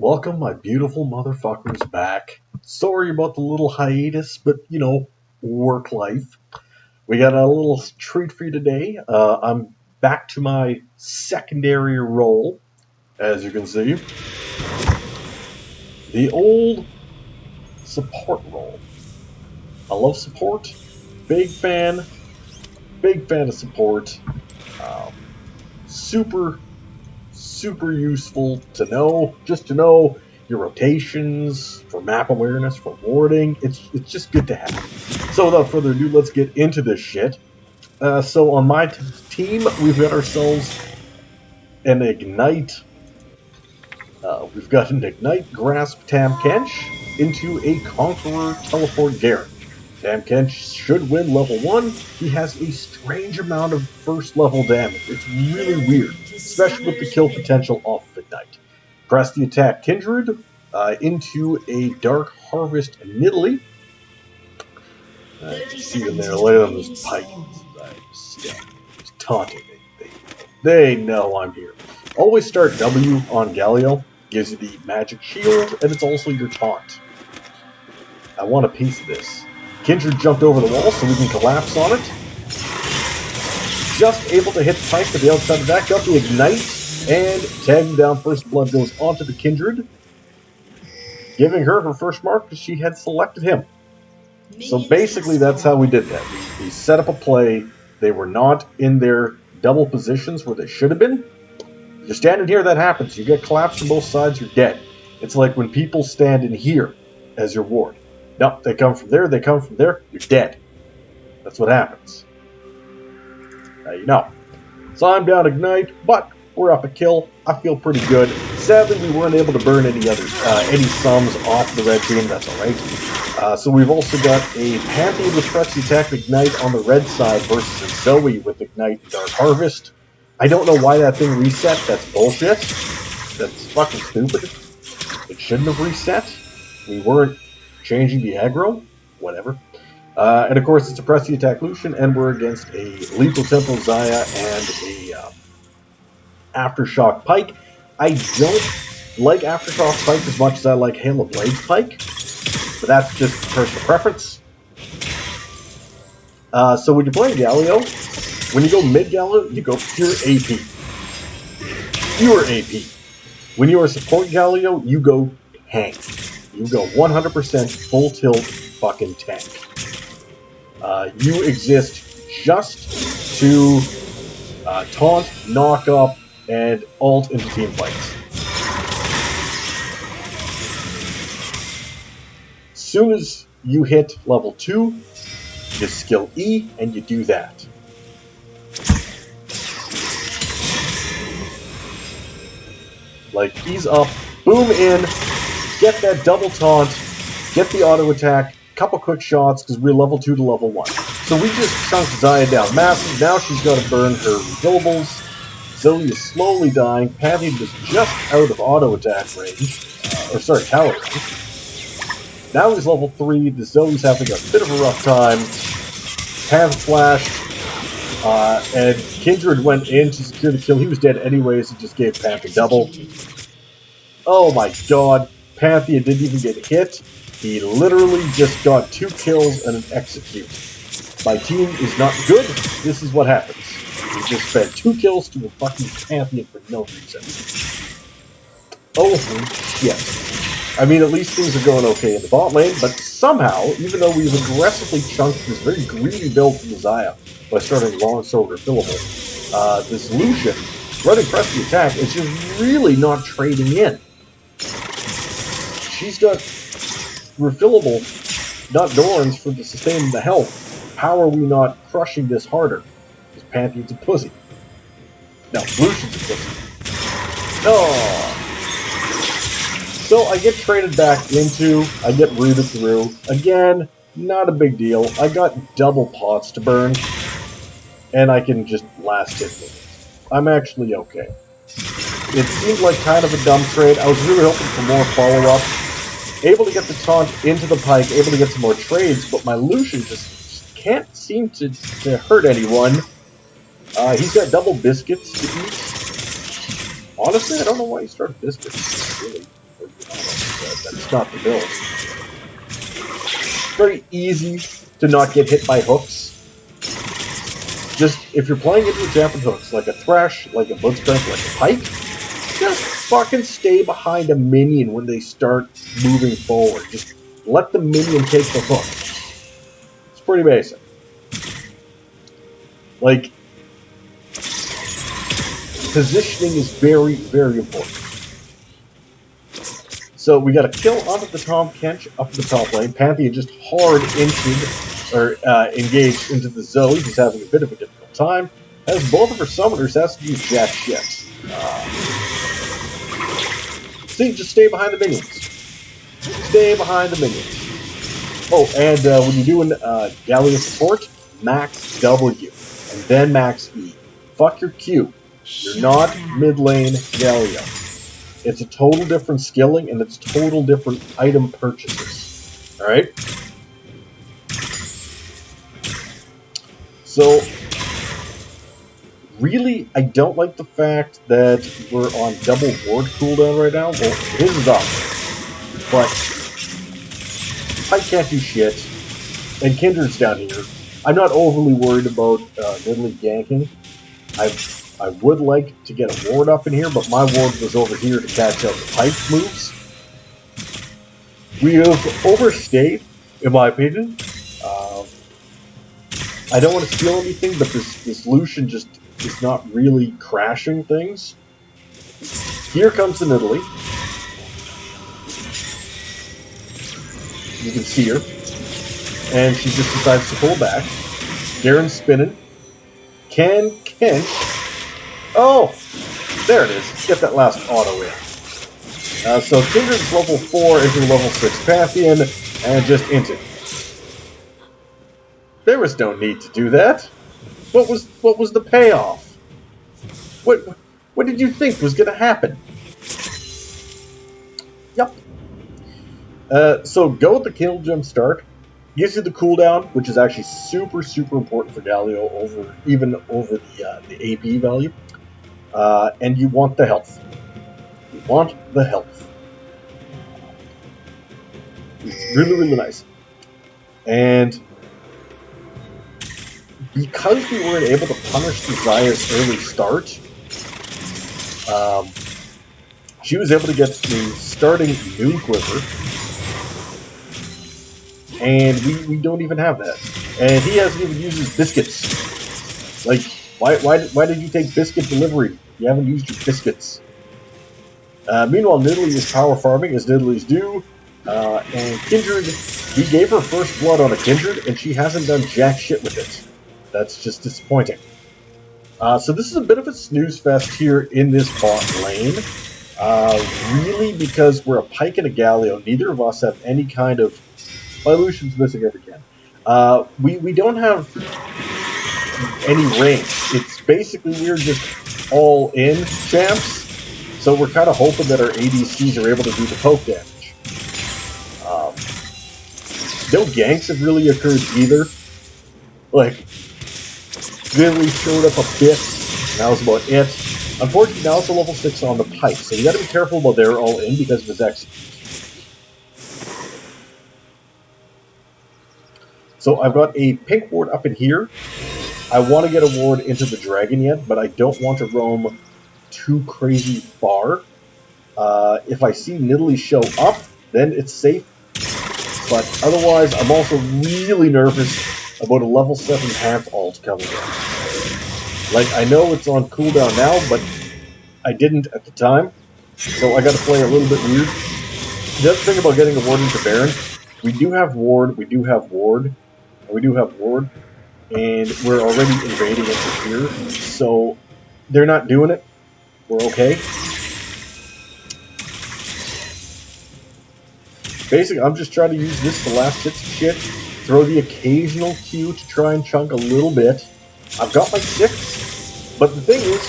Welcome, my beautiful motherfuckers, back. Sorry about the little hiatus, but work life. We got a little treat for you today. I'm back to my secondary role, as you can see. The old support role. I love support. Big fan. Big fan of support. Um, super useful to know, just to know your rotations, for map awareness, for warding. It's just good to have. So without further ado, let's get into this shit. So on my team, we've got ourselves an Ignite. We've got an Ignite Grasp Tam Kench into a Conqueror Teleport Garen. Tam Kench should win level 1. He has a strange amount of first level damage. It's really weird, especially with the kill potential off of Ignite. Press the attack Kindred into a Dark Harvest Nidalee. See them there, lay on this Pyke. Just taunting me. They know I'm here. Always start W on Galio. Gives you the magic shield, and it's also your taunt. I want a piece of this. Kindred jumped over the wall so we can collapse on it. Just able to hit Pyke to the outside of that. Got the Ignite, and tagging down. First Blood goes onto the Kindred, giving her her first mark because she had selected him. So basically that's how we did that. We set up a play. They were not in their double positions where they should have been. You're standing here, that happens. You get collapsed on both sides, you're dead. It's like when people stand in here as your ward. No, they come from there, you're dead. That's what happens. Now you know. So I'm down Ignite, but we're up a kill. I feel pretty good. Sadly, we weren't able to burn any sums off the red team. That's alright. So we've also got a Pantheon with Press the Attack Ignite on the red side versus a Zoe with Ignite Dark Harvest. I don't know why that thing reset. That's bullshit. That's fucking stupid. It shouldn't have reset. We weren't changing the aggro. Whatever. And of course, it's a Press the Attack Lucian, and we're against a Lethal Tempo Xayah and a Aftershock Pyke. I don't like Aftershock Pyke as much as I like Halo Blades Pyke, but that's just personal preference. So when you're playing Galio, when you go mid-Galio, you go pure AP. Pure AP. When you are support Galio, you go tank. You go 100% full tilt fucking tank. You exist just to taunt, knock up, and ult into team fights. As soon as you hit level 2, you skill E, and you do that. Like, ease up, boom in, get that double taunt, get the auto attack, couple quick shots, because we're level 2 to level 1. So we just chunked Xayah down massive. Now she's got to burn her refillables. Zoe is slowly dying. Pantheon was just out of auto attack range. Tower range. Now he's level 3. The Zoe's having a bit of a rough time. Panth flashed. And Kindred went in to secure the kill. He was dead anyways. He just gave Panth a double. Oh my god. Pantheon didn't even get hit. He literally just got 2 kills and an execute. My team is not good. This is what happens. We just spent 2 kills to a fucking Pantheon for no reason. Oh shit. I mean, at least things are going okay in the bot lane, but somehow, even though we've aggressively chunked this very greedy build from Xayah by starting longsword refillable, this Lucian, running Press the Attack, is just really not trading in. She's got refillable, not Dorans, for the sustaining the health. How are we not crushing this harder? Because Pantheon's a pussy. No, Lucian's a pussy. Oh. So I get traded back into, I get rooted through. Again, not a big deal. I got double pots to burn, and I can just last hit me. I'm actually okay. It seemed like kind of a dumb trade. I was really hoping for more follow-up. Able to get the taunt into the Pyke, able to get some more trades, but my Lucian just can't seem to hurt anyone. He's got double biscuits to eat. Honestly, I don't know why he started biscuits, really. That's not the build. It's very easy to not get hit by hooks. Just, if you're playing into a jab with hooks, like a Thresh, like a Blitzcrank, like a Pyke, just fucking stay behind a minion when they start moving forward. Just let the minion take the hook. It's pretty basic. Like, positioning is very, very important. So we got a kill onto the Tahm Kench up in the top lane. Pantheon just hard engaged into the Zoe. He's having a bit of a difficult time. As both of her summoners has to use jack shit. See, just stay behind the minions. Stay behind the minions. Oh, and when you're doing Galio support, max W, and then max E. Fuck your Q. You're not mid lane Galio. It's a total different skilling, and it's total different item purchases. Alright? So, really, I don't like the fact that we're on double ward cooldown right now. Well, his is up. But I can't do shit. And Kindred's down here. I'm not overly worried about Nidalee ganking. I would like to get a ward up in here, but my ward was over here to catch up the Pyke moves. We have overstayed, in my opinion. I don't want to steal anything, but this Lucian just is not really crashing things. Here comes the Nidalee. You can see her. And she just decides to pull back. Garen's spinning. Can Kench. Oh! There it is. Get that last auto in. So Kindred's level 4 into level 6 Pantheon, and just into. There was no need to do that. What was the payoff? What did you think was going to happen? Yep. So go with the kill jump start. Gives you the cooldown, which is actually super, super important for Galio over the AP value. And you want the health. You want the health. It's really, really nice. And because we weren't able to punish the Zaya's early start, she was able to get the starting Noon Quiver, and we don't even have that. And he hasn't even used his biscuits. Like, why did you take biscuit delivery? You haven't used your biscuits. Meanwhile, Nidalee is power farming, as Nidalee's do. And Kindred, we gave her first blood on a Kindred, and she hasn't done jack shit with it. That's just disappointing. So this is a bit of a snooze fest here in this bot lane. Really, because we're a Pyke and a Galio, neither of us have any kind of... My Lucian's missing every can. We don't have any range. It's basically we're just all in champs. So we're kind of hoping that our ADCs are able to do the poke damage. No ganks have really occurred either. Like, Nidalee showed up a bit, and that was about it. Unfortunately, now it's a level 6 on the Pyke, so you gotta be careful about they're all in because of his execute. So I've got a pink ward up in here. I want to get a ward into the dragon yet, but I don't want to roam too crazy far. If I see Nidalee show up, then it's safe. But otherwise, I'm also really nervous about a level 7 half ult coming in. Like, I know it's on cooldown now, but I didn't at the time. So I gotta play a little bit weird. The other thing about getting a ward into Baron, we do have ward, and we're already invading into here, so they're not doing it. We're okay. Basically, I'm just trying to use this to last hit some shit, throw the occasional Q to try and chunk a little bit. I've got my 6, but the thing is,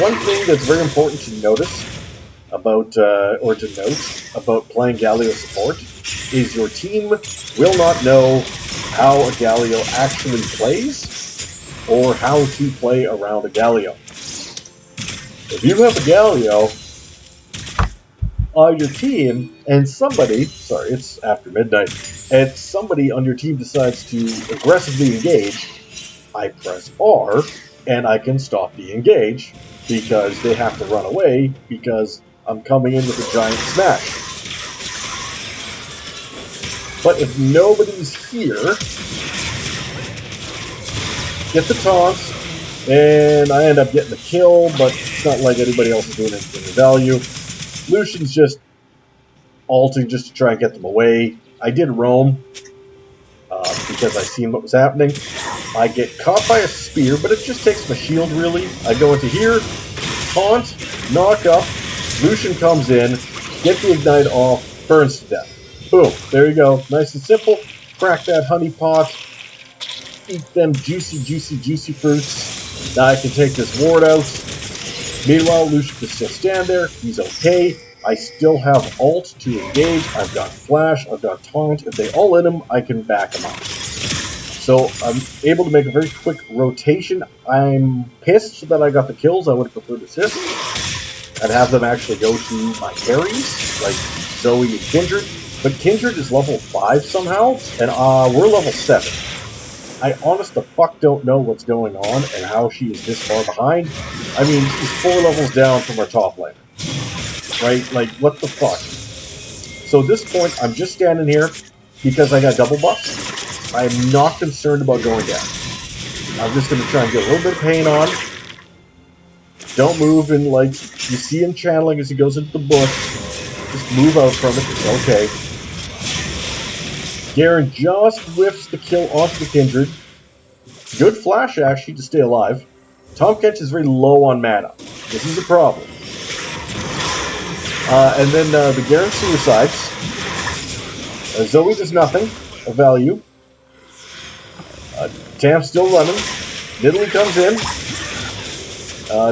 one thing that's very important to notice about, about playing Galio support is your team will not know how a Galio actually plays, or how to play around a Galio. If you have a Galio, on your team and somebody, sorry, it's after midnight, and somebody on your team decides to aggressively engage, I press R and I can stop the engage because they have to run away because I'm coming in with a giant smash. But if nobody's here, get the taunt, and I end up getting the kill, but it's not like anybody else is doing anything of value. Lucian's just ulting just to try and get them away. I did roam because I seen what was happening. I get caught by a spear, but it just takes my shield, really. I go into here, taunt, knock up, Lucian comes in, get the ignite off, burns to death. Boom, there you go. Nice and simple. Crack that honey pot. Eat them juicy, juicy, juicy fruits. Now I can take this ward out. Meanwhile, Lucian can still stand there. He's okay. I still have ult to engage. I've got flash. I've got taunt. If they all in him, I can back him up. So I'm able to make a very quick rotation. I'm pissed that I got the kills. I would have preferred assists. I'd have them actually go to my carries, like Zoe and Kindred. But Kindred is level 5 somehow, and we're level 7. I honest to fuck don't know what's going on and how she is this far behind. I mean, she's 4 levels down from our top laner. Right? Like, what the fuck? So at this point, I'm just standing here because I got double buffs. I'm not concerned about going down. I'm just going to try and get a little bit of pain on. Don't move, and like, you see him channeling as he goes into the bush. Just move out from it. It's okay. Garen just whiffs the kill onto the Kindred. Good flash, actually, to stay alive. Tahm Kench is very low on mana. This is a problem. And then the Garen suicides. Zoe does nothing of value. Tamp's still running. Nidalee comes in.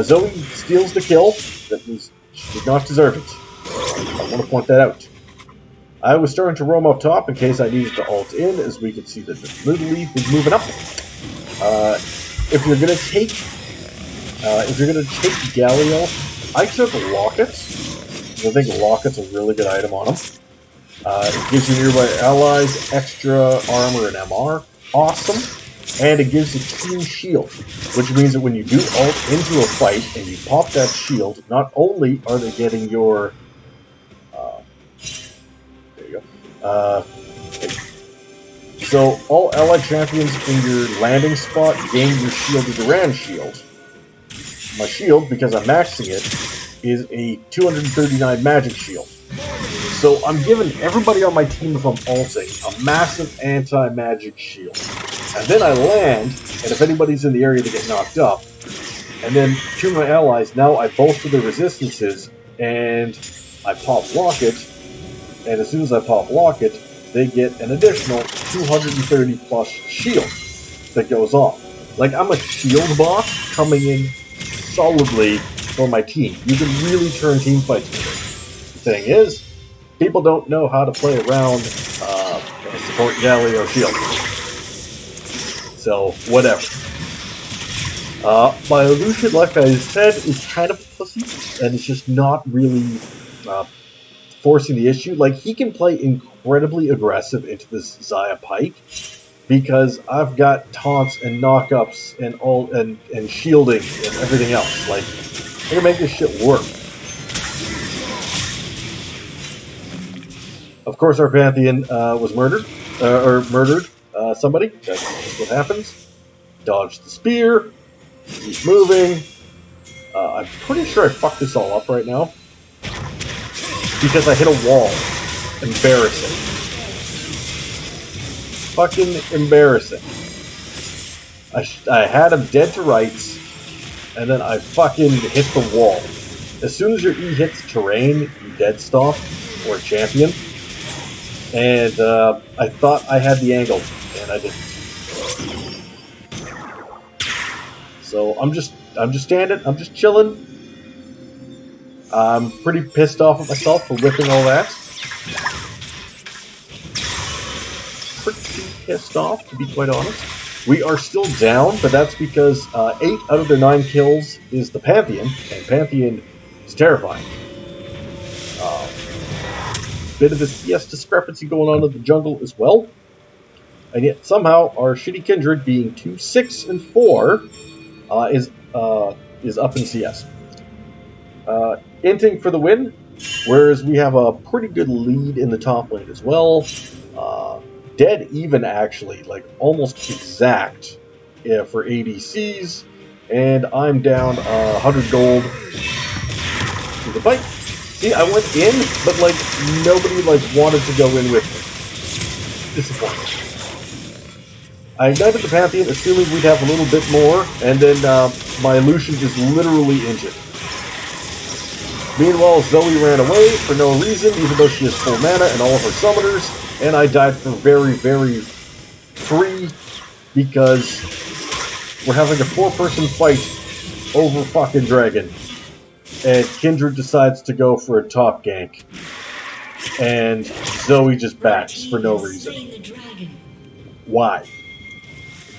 Zoe steals the kill. She did not deserve it. I want to point that out. I was starting to roam up top in case I needed to ult in, as we could see that Nidalee was moving up. If you're gonna take Galio, I took Lockets. I think Locket's a really good item on him. It gives you nearby allies extra armor and MR. Awesome. And it gives you Team Shield, which means that when you do ult into a fight and you pop that shield, not only are they getting your... there you go. So all allied champions in your landing spot gain your shielded Duran shield. My shield, because I'm maxing it, is a 239 magic shield. So I'm giving everybody on my team, if I'm ulting, a massive anti-magic shield. And then I land, and if anybody's in the area, they get knocked up. And then to my allies, now I bolster their resistances, and I pop Locket, and as soon as I pop Locket, they get an additional 230 plus shield that goes on. Like, I'm a shield boss coming in solidly for my team. You can really turn team fights with it. The thing is, people don't know how to play around support Galio shield. So, whatever. My Lucian, like I said, is kind of pussy, and it's just not really forcing the issue. Like, he can play incredibly aggressive into this Xayah Pyke, because I've got taunts and knockups and all and shielding and everything else. Like, I can make this shit work. Of course, our Pantheon was murdered, somebody. That's what happens. Dodge the spear. Keep moving. I'm pretty sure I fucked this all up right now because I hit a wall. Embarrassing. Fucking embarrassing. I had him dead to rights, and then I fucking hit the wall. As soon as your E hits terrain, you dead stop, or champion. And I thought I had the angle, and I didn't. So I'm just standing, I'm just chilling. I'm pretty pissed off at myself for whipping all that. Pretty pissed off, to be quite honest. We are still down, but that's because 8 out of their 9 kills is the Pantheon, and Pantheon is terrifying. Bit of a CS discrepancy going on in the jungle as well. And yet somehow our shitty kindred, being 2, 6, and 4, is up in CS. Inting for the win, whereas we have a pretty good lead in the top lane as well. Dead even, actually, like almost exact for ADCs. And I'm down 100 gold to the fight. See, I went in, but like nobody like wanted to go in with me. Disappointing. I ignited the Pantheon, assuming we'd have a little bit more, and then my Lucian is literally injured. Meanwhile, Zoe ran away for no reason, even though she has full mana and all of her summoners, and I died for very, very free because we're having a 4-person fight over fucking Dragon, and Kindred decides to go for a top gank, and Zoe just backs for no reason. Why?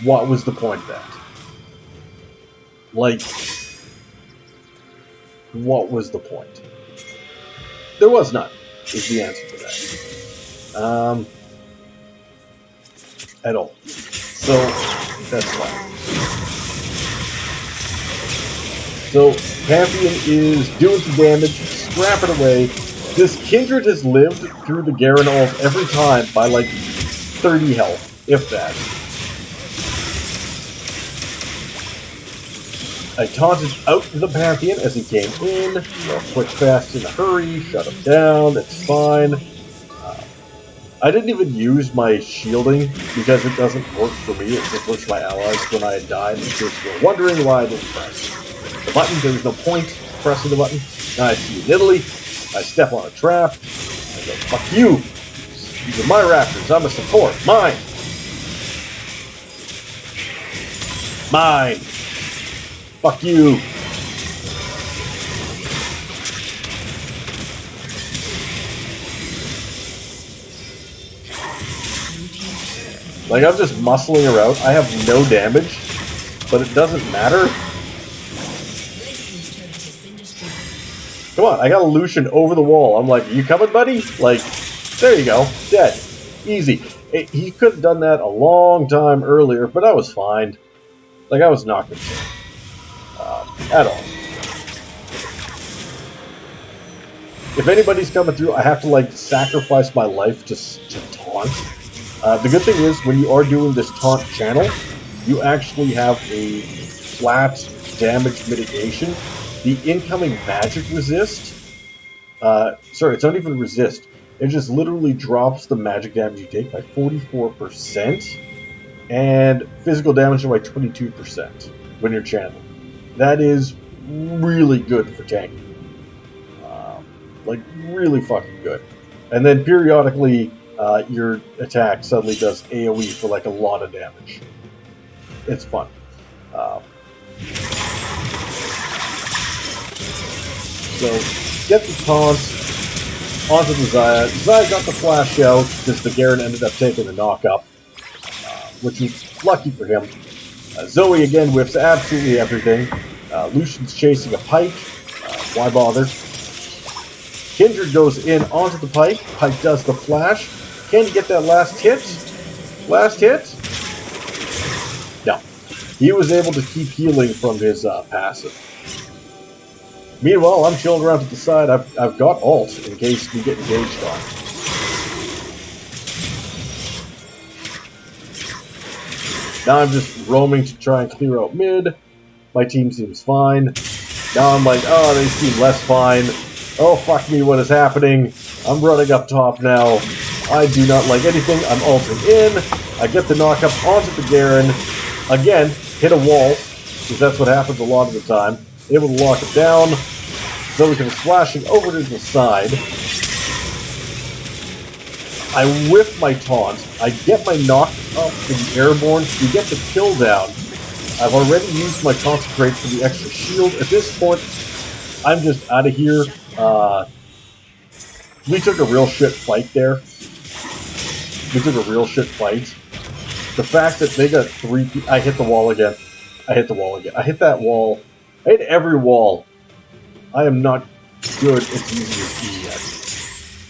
What was the point of that? Like, what was the point? There was none, is the answer to that. At all. So, that's fine. So, Pantheon is doing some damage, scrap it away. This Kindred has lived through the Garen ult every time by like 30 health, if that. I taunted out the Pantheon as he came in. Quick, fast, in a hurry. Shut him down. It's fine. I didn't even use my shielding because it doesn't work for me. It just works for my allies when I had died. In case you were wondering why I didn't press the button. There was no point pressing the button. Now I see you in Italy. I step on a trap. I go, fuck you. These are my raptors. I'm a support. Mine. Mine. Fuck you. Like, I'm just muscling around. I have no damage, but it doesn't matter. Come on, I got a Lucian over the wall. I'm like, you coming, buddy? Like, there you go. Dead. Easy. He could have done that a long time earlier, but I was fine. Like, I was not concerned. At all. If anybody's coming through, I have to, like, sacrifice my life to taunt. The good thing is, when you are doing this taunt channel, you actually have a flat damage mitigation. The incoming magic resist, sorry, it's not even resist. It just literally drops the magic damage you take by 44%, and physical damage by 22% when you're channeling. That is really good for tanking. Like, really fucking good. And then periodically, your attack suddenly does AoE for like a lot of damage. It's fun. So, get the taunt onto the Xayah. Xayah got the flash out because the Garen ended up taking the knock-up, which was lucky for him. Zoe again whiffs absolutely everything. Lucian's chasing a Pyke. Why bother? Kindred goes in onto the Pyke. Pyke does the flash. Can he get that last hit? Last hit? No. He was able to keep healing from his passive. Meanwhile, I'm chilling around to the side. I've got ult in case we get engaged on. Now I'm just roaming to try and clear out mid. My team seems fine. Now I'm like, oh, they seem less fine. Oh, fuck me, what is happening? I'm running up top now. I do not like anything. I'm ulting in. I get the knock-up onto the Garen. Again, hit a wall, because that's what happens a lot of the time. Able to lock it down. Zoe comes flashing over to the side. I whiff my taunt. I get my knock up in the airborne. We get the kill down. I've already used my concentrate for the extra shield. At this point, I'm just out of here. We took a real shit fight there. We took a real shit fight. The fact that they got 3... I hit the wall again. I hit the wall again. I hit that wall. I hit every wall. I am not good as easy as E yet.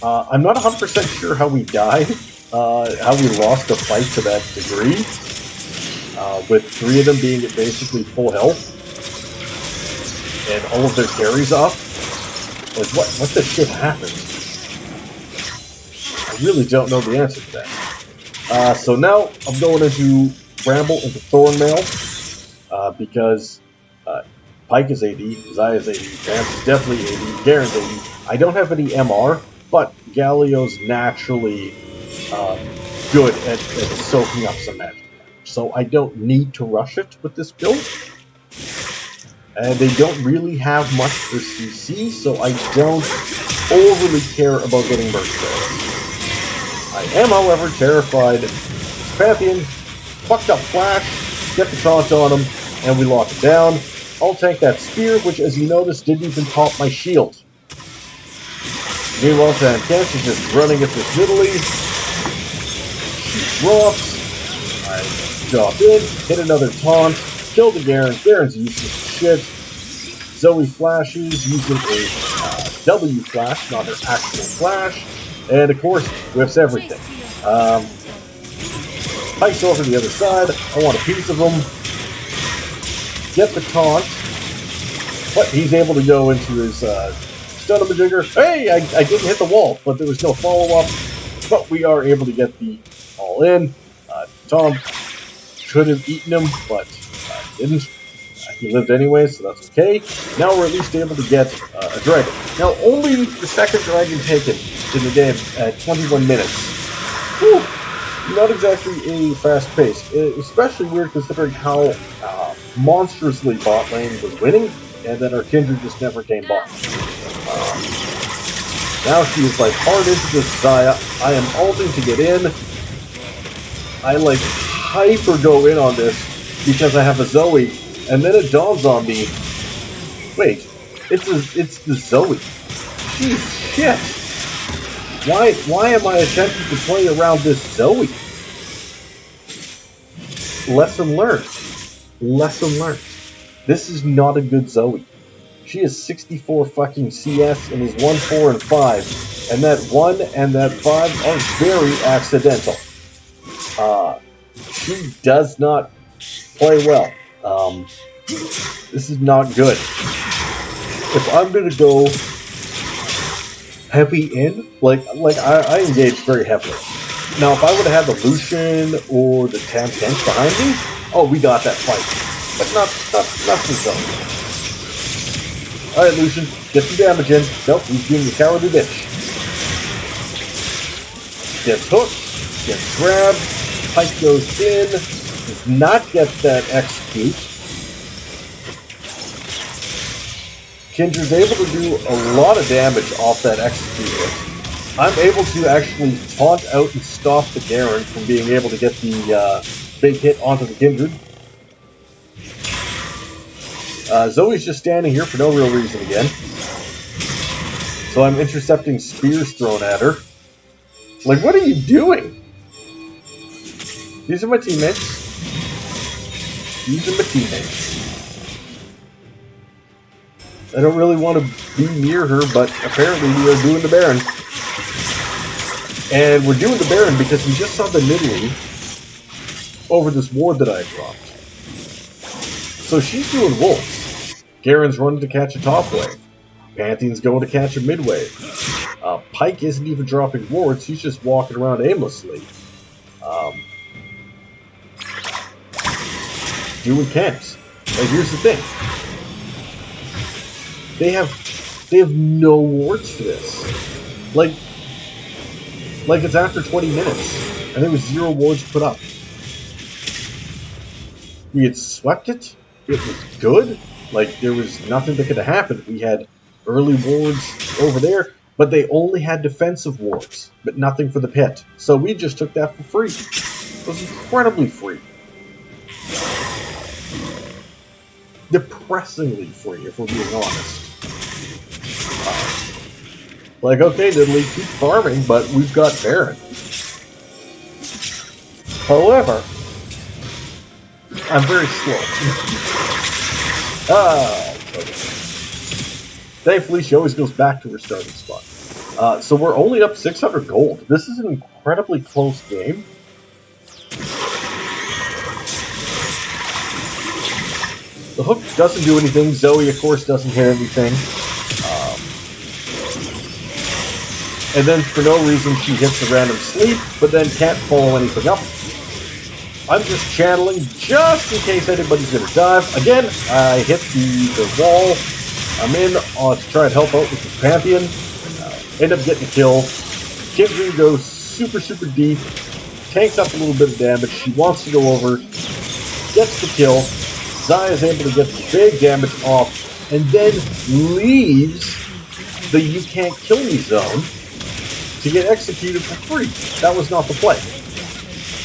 I'm not 100% sure how we died, how we lost the fight to that degree, with 3 of them being at basically full health, and all of their carries up. Like, what the shit happened? I really don't know the answer to that. So now I'm going into Bramble into Thornmail, because Pyke is AD, Zai is AD, Vance is definitely AD, Garen's AD. I don't have any MR, but Galio's naturally good at soaking up some magic. So I don't need to rush it with this build. And they don't really have much for CC, so I don't overly care about getting merged there. I am, however, terrified. This Pantheon, fucked up Flash, get the taunt on him, and we lock it down. I'll tank that spear, which, as you notice, didn't even pop my shield. Meanwhile, Cancer is just running at this Nidalee. She drops. I drop in, hit another taunt, kill the Garen. Garen's useless shit. Zoe flashes using a W flash, not her actual flash. And, of course, whiffs everything. Pyke's over to the other side. I want a piece of him. Get the taunt. But he's able to go into his Stun-a-Majigger. Hey, I didn't hit the wall, but there was no follow-up. But we are able to get the all-in. Tom could have eaten him, but didn't. He lived anyway, so that's okay. Now we're at least able to get a dragon. Now, only the second dragon taken in the game at 21 minutes. Whew, not exactly a fast pace. Especially weird considering how monstrously bot lane was winning, and then our Kindred just never came bot. Now she is like hard into this Zaya. I am ulting to get in. I like hyper go in on this because I have a Zoe, and then it dawns on me. Wait, it's the Zoe. Jeez, shit. Why am I attempting to play around this Zoe? Lesson learned. Lesson learned. This is not a good Zoe. She is 64 fucking CS and is 1, 4, and 5. And that 1 and that 5 are very accidental. She does not play well. This is not good. If I'm gonna go heavy in, like I engage very heavily. Now, if I would have had the Lucian or the Tam Tanks behind me, oh, we got that fight. But not the Zone. Alright, Lucian, get some damage in. Nope, he's being the cowardly bitch. Gets hooked, gets grabbed, Pyke goes in, does not get that execute. Kindred's able to do a lot of damage off that execute. I'm able to actually taunt out and stop the Garen from being able to get the big hit onto the Kindred. Zoe's just standing here for no real reason again. So I'm intercepting spears thrown at her. Like, what are you doing? These are my teammates. These are my teammates. I don't really want to be near her, but apparently we are doing the Baron. And we're doing the Baron because we just saw the Nidalee over this ward that I dropped. So she's doing wolves. Garen's running to catch a top wave. Pantheon's going to catch a mid wave. Pyke isn't even dropping wards, he's just walking around aimlessly. Doing camps. And here's the thing. They have no wards for this. Like it's after 20 minutes, and there was 0 wards put up. We had swept it. It was good. Like, there was nothing that could have happened. We had early wards over there, but they only had defensive wards, but nothing for the pit. So we just took that for free. It was incredibly free. Depressingly free, if we're being honest. Like, okay, Nidalee, keep farming, but we've got Baron. However, I'm very slow. Okay. Thankfully, she always goes back to her starting spot. So we're only up 600 gold. This is an incredibly close game. The hook doesn't do anything. Zoe, of course, doesn't hit anything. And then, for no reason, she hits a random sleep, but then can't follow anything up. I'm just channeling just in case anybody's going to dive. Again, I hit the wall. I'm in to try and help out with the Pantheon. End up getting a kill. Kindred goes super, super deep. Tanks up a little bit of damage. She wants to go over. Gets the kill. Zaya is able to get the big damage off. And then leaves the you can't kill me zone to get executed for free. That was not the play.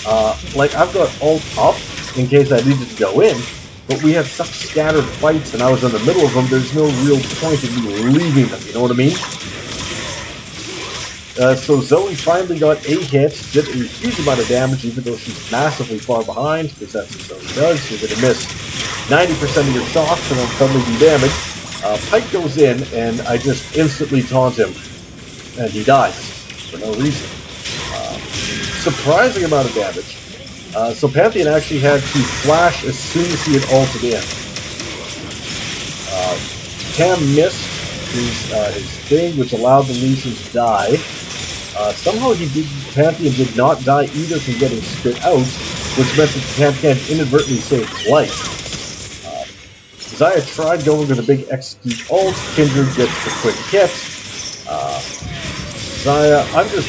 I've got ult up in case I needed to go in, but we have such scattered fights and I was in the middle of them, there's no real point in me leaving them, you know what I mean? So Zoe finally got a hit, did a huge amount of damage even though she's massively far behind, because that's what Zoe does. You're going to miss 90% of your shots and then suddenly do damage. Pyke goes in and I just instantly taunt him, and he dies for no reason. Surprising amount of damage. So Pantheon actually had to flash as soon as he had ulted in. Tam missed his thing, which allowed the Legion to die. Somehow Pantheon did not die either from getting spit out, which meant that Pantheon inadvertently saved his life. Zaya tried going with a big execute ult. Kindred gets the quick hit. Zaya, I'm just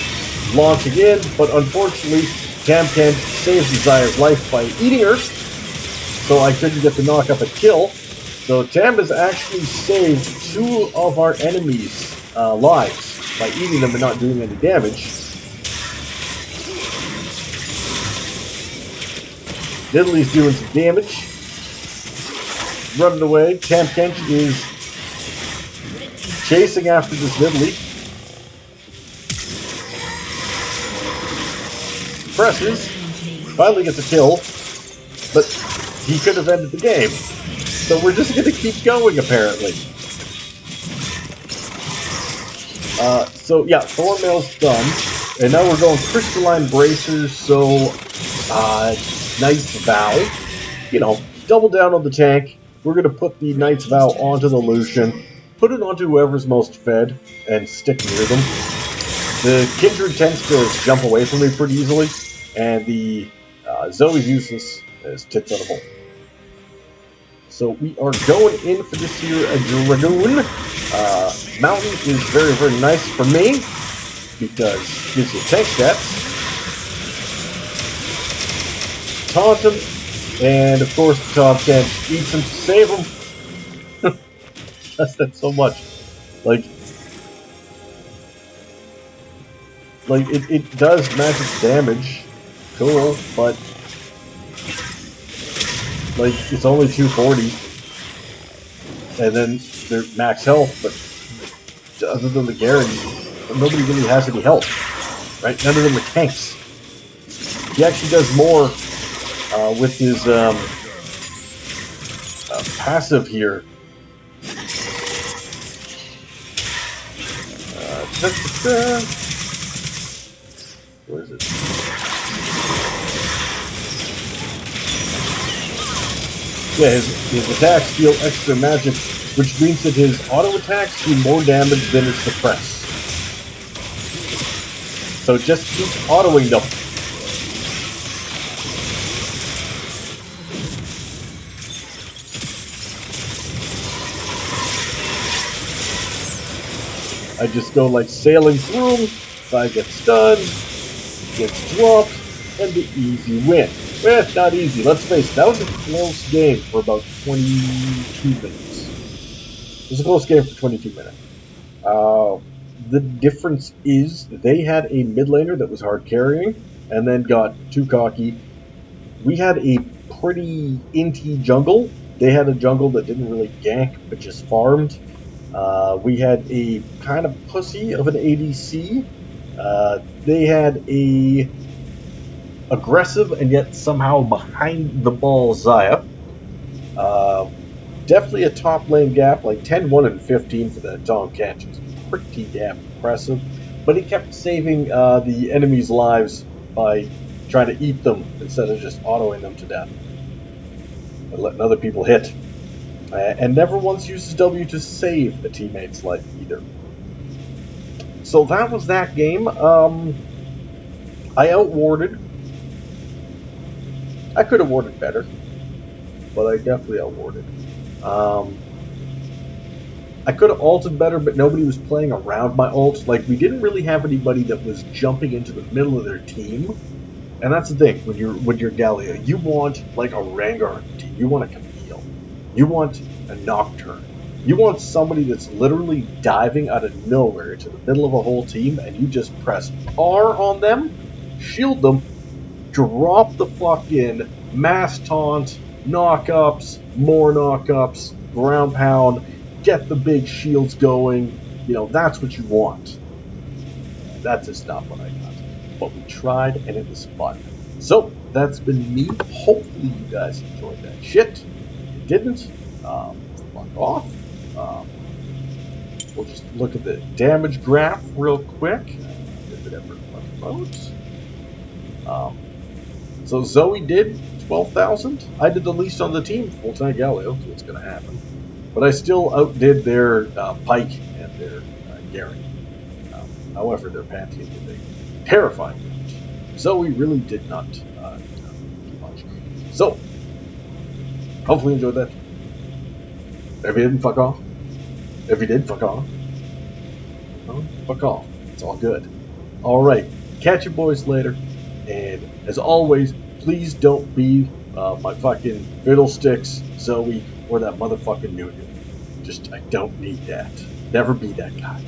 launching in, but unfortunately, Tam saves Zaya's life by eating her, so I couldn't get the knock up and kill. So Tam has actually saved 2 of our enemies' lives by eating them and not doing any damage. Diddley's doing some damage. Running away. Tam is chasing after this Diddley. Presses, finally gets a kill, but he could have ended the game. So we're just going to keep going, apparently. Thornmail's done, and now we're going crystalline bracers, so Knight's Vow. Double down on the tank. We're going to put the Knight's Vow onto the Lucian, put it onto whoever's most fed, and stick near them. The Kindred tends to jump away from me pretty easily, and the Zoe's useless as tits on a bowl. So we are going in for this here Dragoon. Mountain is very, very nice for me, because it gives you tank stats. Taunt him, and of course the Tom Kent eats him to save him. Does that so much. It does magic damage, cool, but it's only 240, and then they're max health. But other than the Garen, nobody really has any health, right? None of them are tanks. He actually does more with his passive here. Where is it? Yeah, his attacks deal extra magic, which means that his auto attacks do more damage than his suppress. So just keep autoing them. I just go like sailing through them. Guy gets stunned, gets dropped, and the easy win. Well, not easy. Let's face it, that was a close game for about 22 minutes. It was a close game for 22 minutes. The difference is they had a mid laner that was hard carrying, and then got too cocky. We had a pretty inty jungle. They had a jungle that didn't really gank, but just farmed. We had a kind of pussy of an ADC. They had a aggressive and yet somehow behind the ball Zaya. Definitely a top lane gap, like 10-1 and 15 for that Tom Kent. It's pretty damn impressive. but he kept saving the enemy's lives by trying to eat them instead of just autoing them to death and letting other people hit. And never once uses W to save a teammate's life either. So that was that game. I outwarded. I could have warded better, but I definitely outwarded. I could have ulted better, but nobody was playing around my ult. Like, we didn't really have anybody that was jumping into the middle of their team. And that's the thing, when you're Galio, you want like a Rengar team. You want a Camille. You want a Nocturne. You want somebody that's literally diving out of nowhere into the middle of a whole team, and you just press R on them, shield them, drop the fuck in, mass taunt, knockups, more knockups, ground pound, get the big shields going. You know, that's what you want. That's just not what I got. But we tried, and it was fun. So, that's been me. Hopefully you guys enjoyed that shit. If you didn't, fuck off. We'll just look at the damage graph real quick. If it ever loads. So Zoe did 12,000. I did the least on the team, full-time Galio, so it's going to happen. But I still outdid their Pyke and their Gary. However, their Pantheon did a terrifying damage. Zoe really did not do much. So, hopefully you enjoyed that. If you didn't, fuck off. If you did, fuck off. Oh, fuck off. It's all good. Alright, catch you boys later. And as always, please don't be my fucking fiddlesticks, Zoe, or that motherfucking Nunu. Just, I don't need that. Never be that guy.